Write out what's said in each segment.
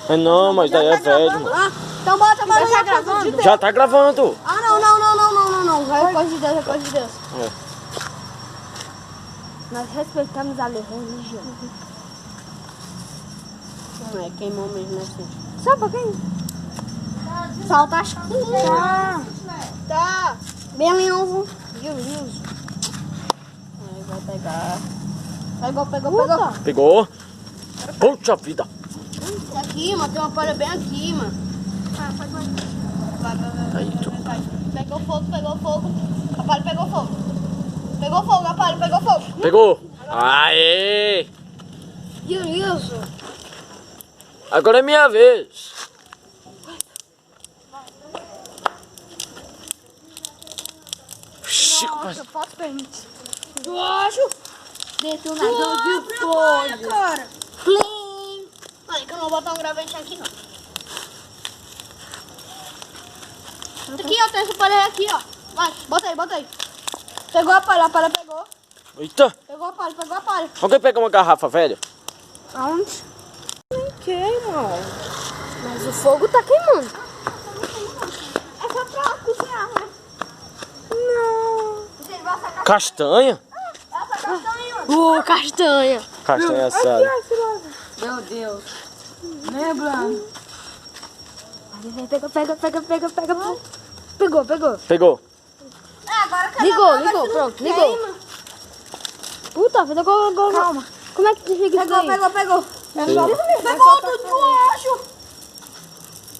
É não, mas daí é velho, mano. Ah, então bota para já gravando. Já tá gravando. Ah, não. É coisa de Deus, é coisa de Deus. É. Nós respeitamos a religião. Não é, queimou mesmo, né, assim. Só um pouquinho. Salta as coisas. Tá. Bem liso. Liso. Aí vai pegar. Pegou. Pegou? Puxa vida. Aqui, mano, tem uma palha bem aqui, mano. Vai. Aí, tu. Pegou fogo. A palha pegou fogo. Pegou fogo, a palha pegou fogo. Pegou. Aê! Isso. Agora é minha vez. Chico, Nossa, posso permitir. Eu acho. Detonador de fogo. Cara. Plim. Olha que eu não vou botar um gravante aqui, não. Aqui, ó, tem essa palha aqui, ó. Vai, bota aí. Pegou a palha pegou. Eita. Pegou a palha. Alguém pega uma garrafa velha? Aonde? Nem queima. Mas o fogo tá queimando. É só pra cozinhar, né? Não. Castanha? Essa castanha. Castanha. Castanha assada. Meu Deus. Lembrando. Pegou. Agora ligou, pronto, ligou. Puta vida, calma. Como é que desliga isso aí? Pegou. Pegou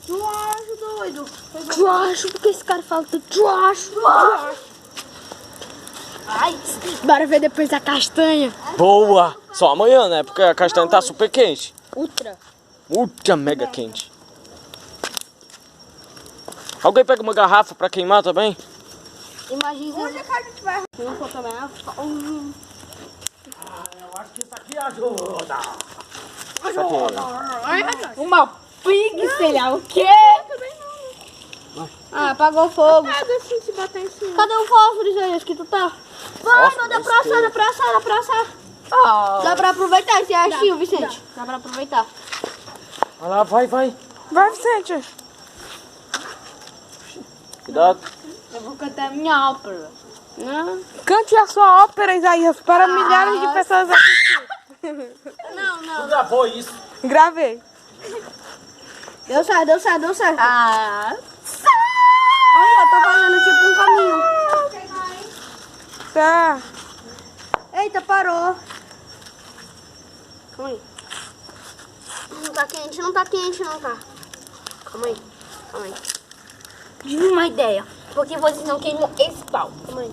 do acho, doido. Acho, porque esse cara fala tudo. Acho. Ai, bora ver depois a castanha. Boa. Só amanhã, né? Porque a castanha tá super quente. Ultra mega quente. Alguém pega uma garrafa pra queimar também? Imagina. Onde é que a gente vai? Não vou também. Eu acho que isso aqui ajuda. Uma pixel, o quê? Ah, apagou o fogo. Pega assim, se botar em cima. Cadê o fósforo, Isaías, que tu tá? Vai, manda pra assar. Dá pra aproveitar esse achinho, Vicente. Dá pra aproveitar. Vai lá, vai. Vai, Vicente. Cuidado. Eu vou cantar a minha ópera. Cante a sua ópera, Isaías, para milhares de pessoas assistir. Tu gravou isso? Gravei. Deu certo. Olha, tá fazendo tipo um caminho. Tá. Eita, parou. Calma aí. Não tá quente, não tá. Calma aí. Tive uma ideia. Porque vocês não queimam esse pau. Calma aí.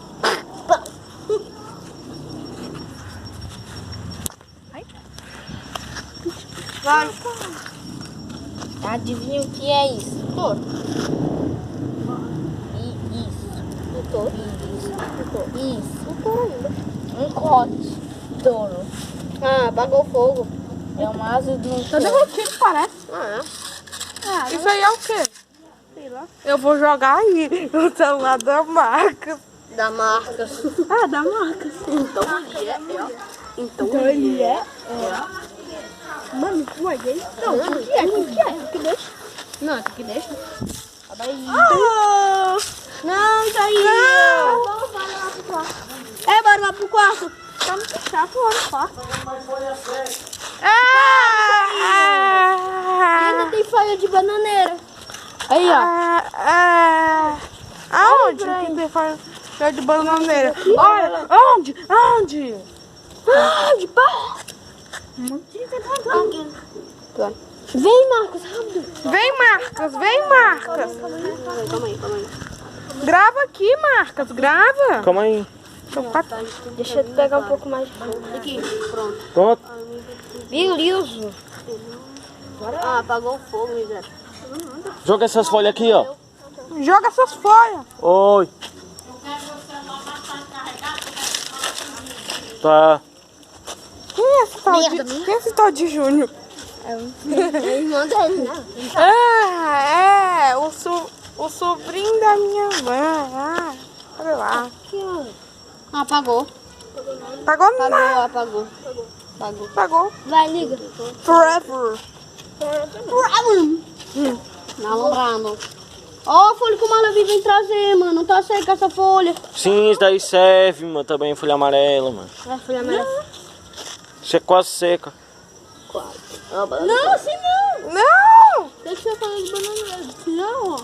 Vai. Adivinha o que é isso? Touro. Isso. Um touro ainda. Um cote. Touro. Ah, apagou o fogo. É uma asa de um Tá derretido, parece. Isso aí é o quê? Sei lá. Eu vou jogar aí no celular da marca. Da marca. Ah, da marca. Então ele é. Mano, ué, ele? Não, o que é? Que deixa? Não, que deixa. Não, tá aí. Bora lá pro quarto. Bora lá pro quarto. Tá muito chato lá no quarto. Ainda tem folha de bananeira. Aí, ó. Aonde que tem folha de bananeira? Olha, onde? De pau. Vem, Marcos, rápido. Vem, Marcas. Calma aí. Grava aqui, Marcas, grava. Calma aí. Deixa eu pegar um pouco mais de fogo. Aqui, pronto. Pronto. Beleza. Ah, apagou o fogo, Zé. Joga essas folhas aqui, ó. Joga essas folhas. Oi. Tá. Quem é esse tal de Júnior? É o irmão dele, né? O sobrinho da minha mãe. Olha lá. Aqui, ó. Ah, apagou. Apagou nada. Apagou. Apagou. Vai, liga. Forever. Namorando. Ó a folha que o Malavi vem trazer, mano. Não tá seca essa folha. Sim, isso daí serve, mano. Também folha amarela, mano. É folha amarela. Isso é quase seca. Não, assim não. Não! Deixa eu falar de banana. Não, ó.